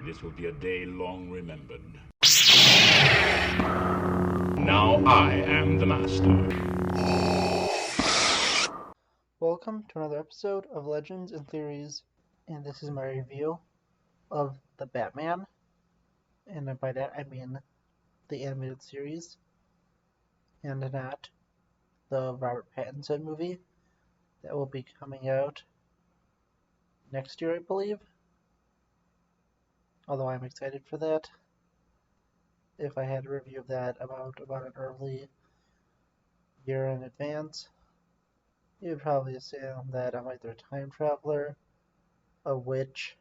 This will be a day long remembered. Now I am the master. Welcome to another episode of Legends and Theories, and this is my review of The Batman, and by that I mean the animated series, and not the Robert Pattinson movie that will be coming out next year, I believe, although I'm excited for that. If I had a review of that about an early year in advance, you'd probably assume that I'm either a time traveler, a witch,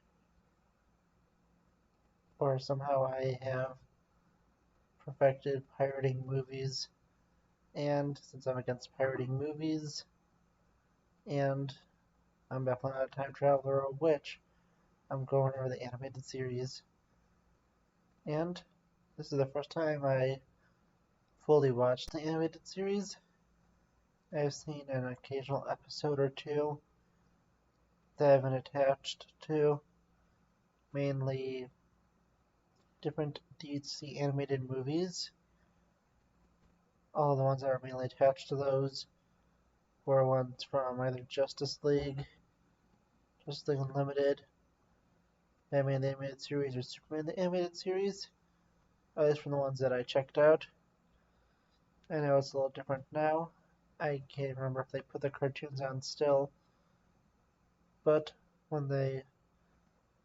or somehow I have perfected pirating movies, and since I'm against pirating movies, and I'm definitely not a time traveler or a witch, I'm going over the animated series. And this is the first time I fully watched the animated series. I've seen an occasional episode or two that I've been attached to, mainly different DC animated movies. All the ones that are mainly attached to those were ones from either Justice League Unlimited, Batman the Animated Series, or Superman the Animated Series, at least from the ones that I checked out. I know it's a little different now. I can't remember if they put the cartoons on still, but when they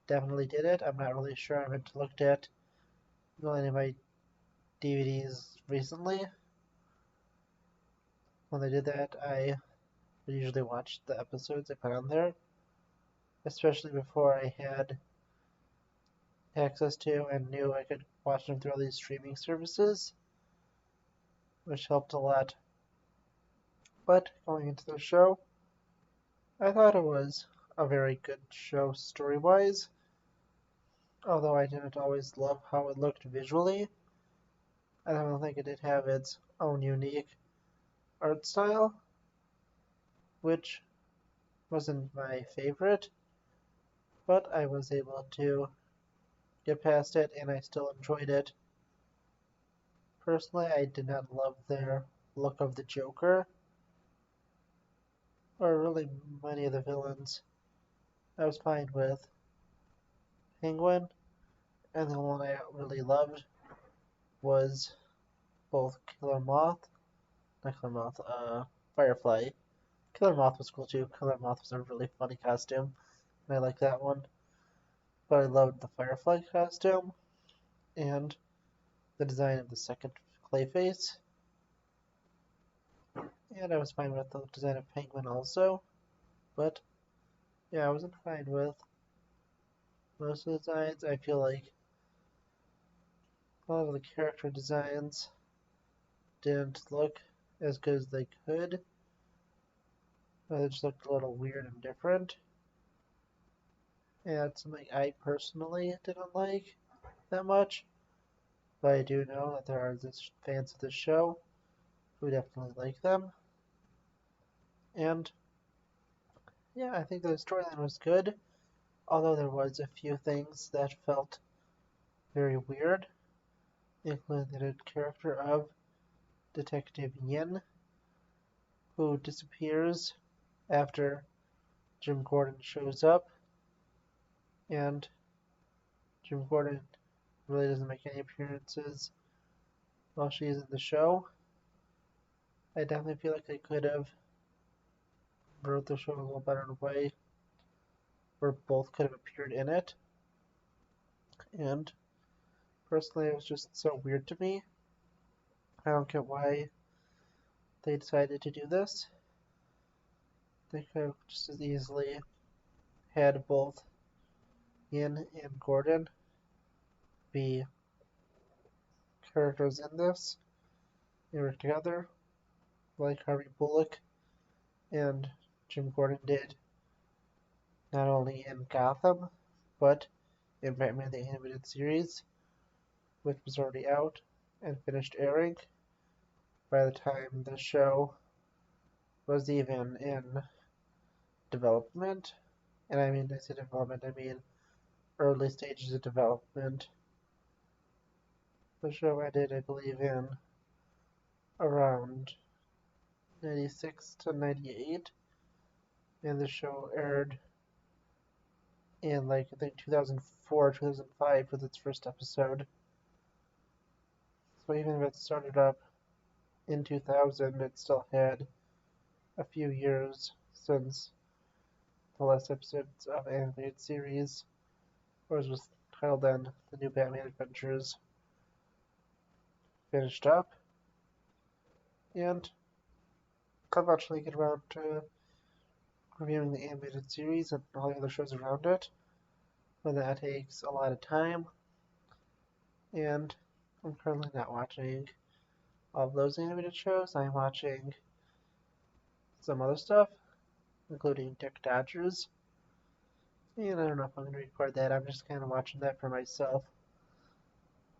definitely did it, I'm not really sure. I haven't looked at any of my DVDs recently. When they did that, I usually watched the episodes they put on there, especially before I had access to and knew I could watch them through all these streaming services, which helped a lot. But going into the show, I thought it was a very good show story-wise, although I didn't always love how it looked visually. I don't think it did have its own unique art style, which wasn't my favorite, but I was able to get past it and I still enjoyed it. Personally, I did not love their look of the Joker, or really many of the villains. I was fine with Penguin, and the one I really loved was both Firefly. Killer Moth was cool too. Killer Moth was a really funny costume, and I liked that one. But I loved the Firefly costume, and the design of the second Clayface. And I was fine with the design of Penguin also. But, yeah, I wasn't fine with most of the designs. I feel like a lot of the character designs didn't look as good as they could. They just looked a little weird and different. And it's something I personally didn't like that much. But I do know that there are fans of this show who definitely like them. And yeah, I think the storyline was good, although there was a few things that felt very weird, including the character of Detective Yin, who disappears after Jim Gordon shows up, and Jim Gordon really doesn't make any appearances while she's in the show. I definitely feel like they could have wrote the show a little better in a way where both could have appeared in it. And personally, it was just so weird to me. I don't get why they decided to do this. They could have just as easily had both Yin and Gordon be characters in this. They were together, like Harvey Bullock and Jim Gordon did, not only in Gotham, but in Batman the Animated Series, which was already out and finished airing by the time the show was even in development. And I say development, I mean early stages of development. The show ended, I believe, in around 96 to 98, and the show aired in like I think 2004, 2005 with its first episode. So even if it started up in 2000, it still had a few years since the last episodes of the animated series, or as was titled then, The New Batman Adventures, finished up. And I'll eventually get around to reviewing the animated series and all the other shows around it, but that takes a lot of time, and I'm currently not watching all of those animated shows. I'm watching some other stuff, including Dick Dodgers, and I don't know if I'm going to record that. I'm just kind of watching that for myself,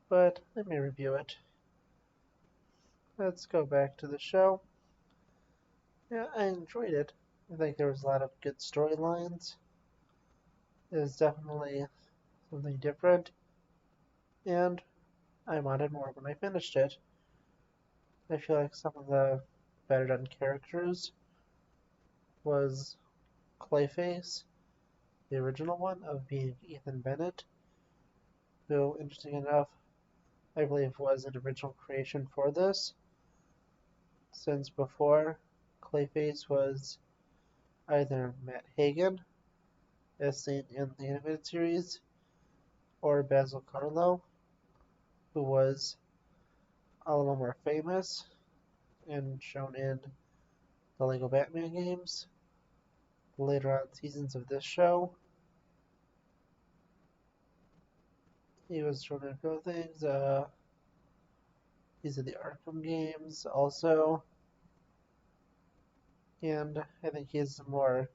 but I may review it. Let's go back to the show. Yeah, I enjoyed it. I think there was a lot of good storylines. It was definitely something different, and I wanted more when I finished it. I feel like some of the better done characters was Clayface, the original one of being Ethan Bennett, who, interesting enough, I believe was an original creation for this, since before Clayface was either Matt Hagen, as seen in the animated series, or Basil Carlo, who was a little more famous and shown in the Lego Batman games, later on seasons of this show. He was shown in a few things. These are the Arkham games also. And I think he's a more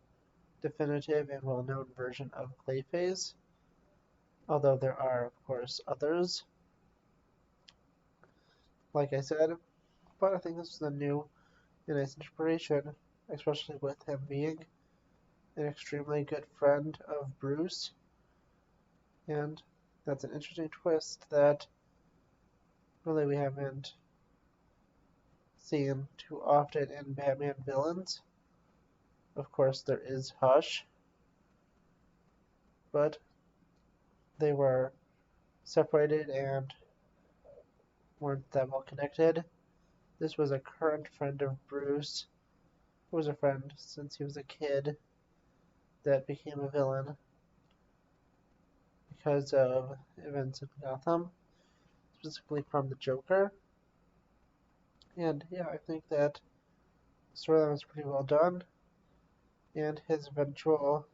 definitive and well-known version of Clayface, although there are, of course, others, like I said. But I think this is a new and nice inspiration, especially with him being an extremely good friend of Bruce. And that's an interesting twist that really we haven't seen too often in Batman villains. Of course, there is Hush, but they were separated and weren't that well connected. This was a current friend of Bruce, who was a friend since he was a kid, that became a villain because of events in Gotham, specifically from the Joker. And yeah, I think that storyline was pretty well done, and his eventual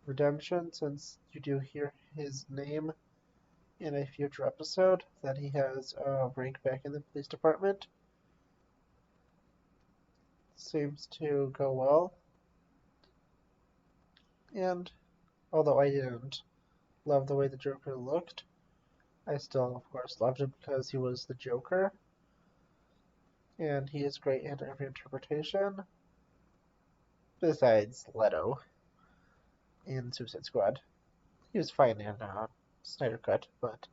redemption, since you do hear his name in a future episode that he has rank back in the police department, seems to go well. And although I didn't love the way the Joker looked, I still, of course, loved him because he was the Joker, and he is great in every interpretation, besides Leto in Suicide Squad. He was fine in Snyder Cut, but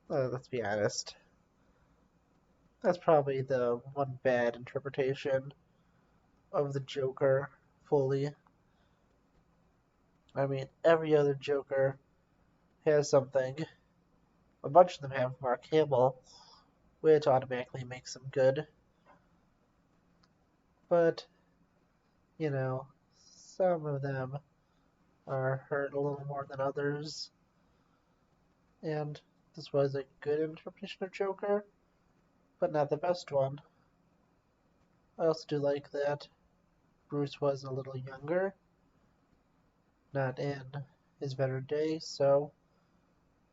let's be honest, that's probably the one bad interpretation of the Joker fully. I mean, every other Joker has something. A bunch of them have Mark Hamill, which automatically makes them good. But, you know, some of them are hurt a little more than others. And this was a good interpretation of Joker, but not the best one. I also do like that Bruce was a little younger, not in his better days, so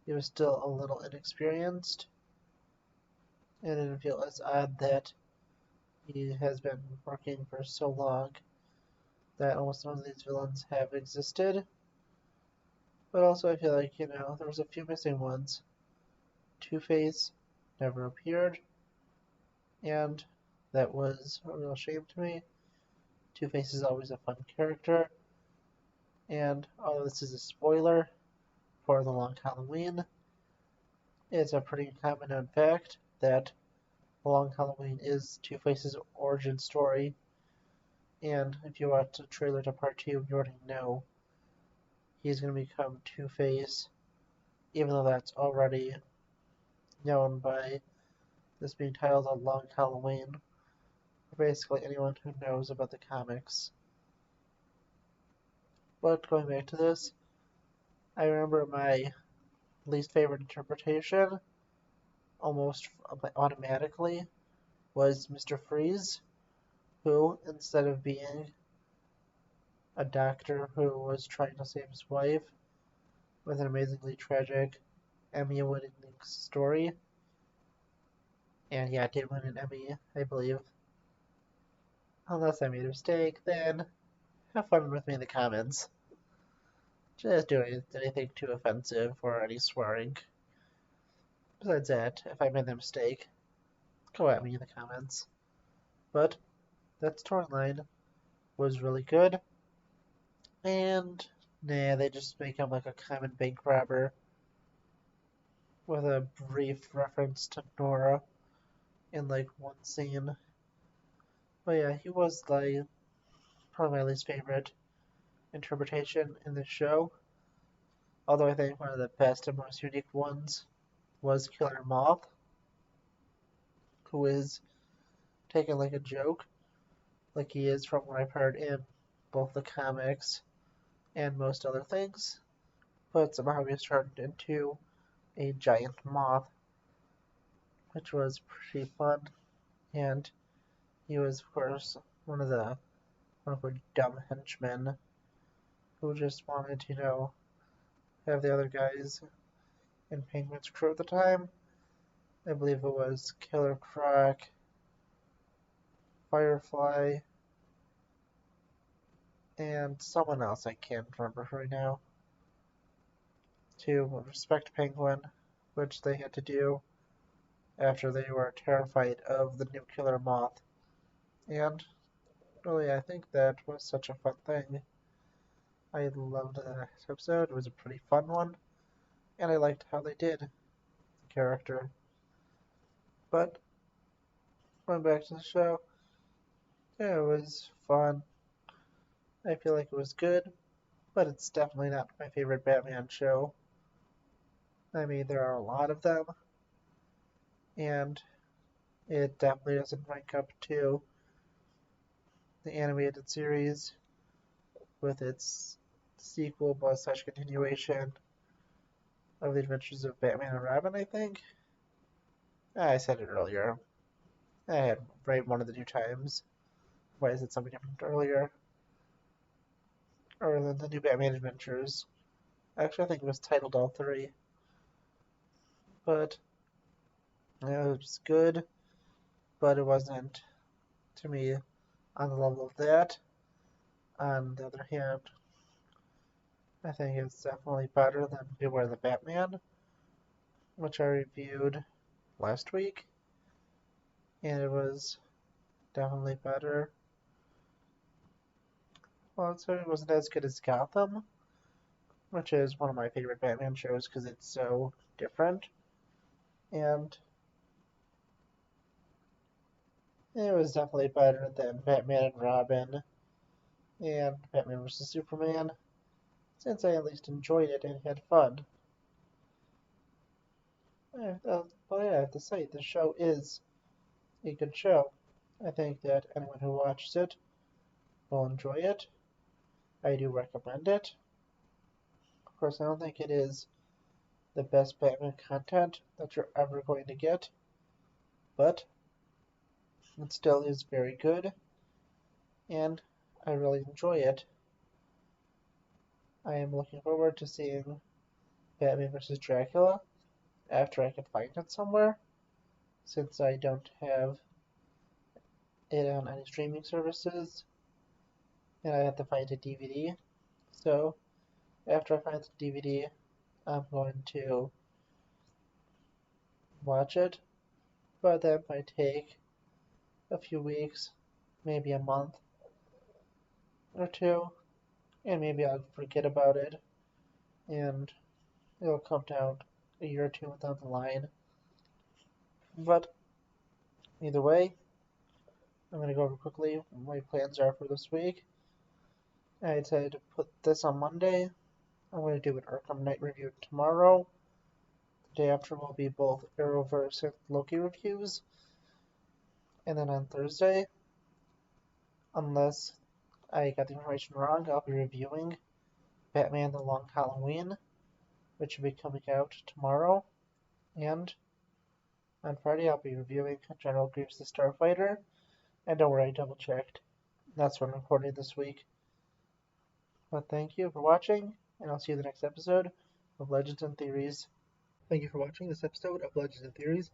he was still a little inexperienced, and it didn't feel as odd that he has been working for so long that almost none of these villains have existed. But also I feel like, there was a few missing ones. Two-Face never appeared, and that was a real shame to me. Two-Face is always a fun character, And although this is a spoiler for The Long Halloween, it's a pretty common known fact that The Long Halloween is Two-Face's origin story. And if you watch the trailer to part 2, you already know he's going to become Two-Face, even though that's already known by this being titled A Long Halloween for basically anyone who knows about the comics. But going back to this, I remember my least favorite interpretation, almost automatically, was Mr. Freeze, who, instead of being a doctor who was trying to save his wife with an amazingly tragic Emmy-winning story, and yeah, did win an Emmy, I believe. Unless I made a mistake, then have fun with me in the comments. Just doing anything too offensive or any swearing. Besides that, if I made a mistake, go at me in the comments. But that storyline was really good. And nah, they just make him like a common bank robber with a brief reference to Nora in like one scene. But yeah, he was like probably my least favorite interpretation in the show. Although I think one of the best and most unique ones was Killer Moth, who is taken like a joke, like he is from what I've heard in both the comics and most other things, but somehow he's turned into a giant moth, which was pretty fun. And he was, of course, one of the dumb henchmen who just wanted to, have the other guys in Penguin's crew at the time. I believe it was Killer Croc, Firefly, and someone else I can't remember right now, to respect Penguin, which they had to do after they were terrified of the new killer moth. And really, I think that was such a fun thing. I loved that episode. It was a pretty fun one, and I liked how they did the character. But going back to the show, yeah, it was fun. I feel like it was good, but it's definitely not my favorite Batman show. I mean, there are a lot of them, and it definitely doesn't rank up to the animated series with its sequel / continuation of the Adventures of Batman and Robin, I think. I said it earlier. I had read one of the 2 times. Why is it something different earlier? Or than the new Batman Adventures. Actually, I think it was titled all 3. But yeah, it was good, but it wasn't, to me, on the level of that. On the other hand, I think it's definitely better than Beware the Batman, which I reviewed last week, and it was definitely better. Well, it wasn't as good as Gotham, which is one of my favorite Batman shows because it's so different, and it was definitely better than Batman and Robin and Batman vs. Superman, since I at least enjoyed it and had fun. But yeah, I have to say, the show is a good show. I think that anyone who watches it will enjoy it. I do recommend it. Of course, I don't think it is the best Batman content that you're ever going to get, but it still is very good, and I really enjoy it. I am looking forward to seeing Batman vs. Dracula after I can find it somewhere, since I don't have it on any streaming services, and I have to find a DVD. So, after I find the DVD, I'm going to watch it, but that might take a few weeks, maybe a month or 2, and maybe I'll forget about it, and it'll come down a year or two down the line. But either way, I'm going to go over quickly what my plans are for this week. I decided to put this on Monday. I'm going to do an Arkham Knight review tomorrow. The day after will be both Arrowverse and Loki reviews. And then on Thursday, unless I got the information wrong, I'll be reviewing Batman The Long Halloween, which will be coming out tomorrow. And on Friday, I'll be reviewing General Grievous the Starfighter. And don't worry, I double checked. That's what I'm recording this week. But thank you for watching, and I'll see you in the next episode of Legends and Theories. Thank you for watching this episode of Legends and Theories.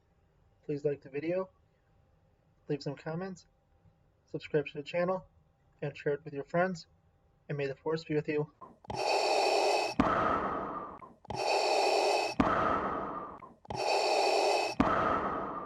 Please like the video, leave some comments, subscribe to the channel, and share it with your friends. And may the Force be with you.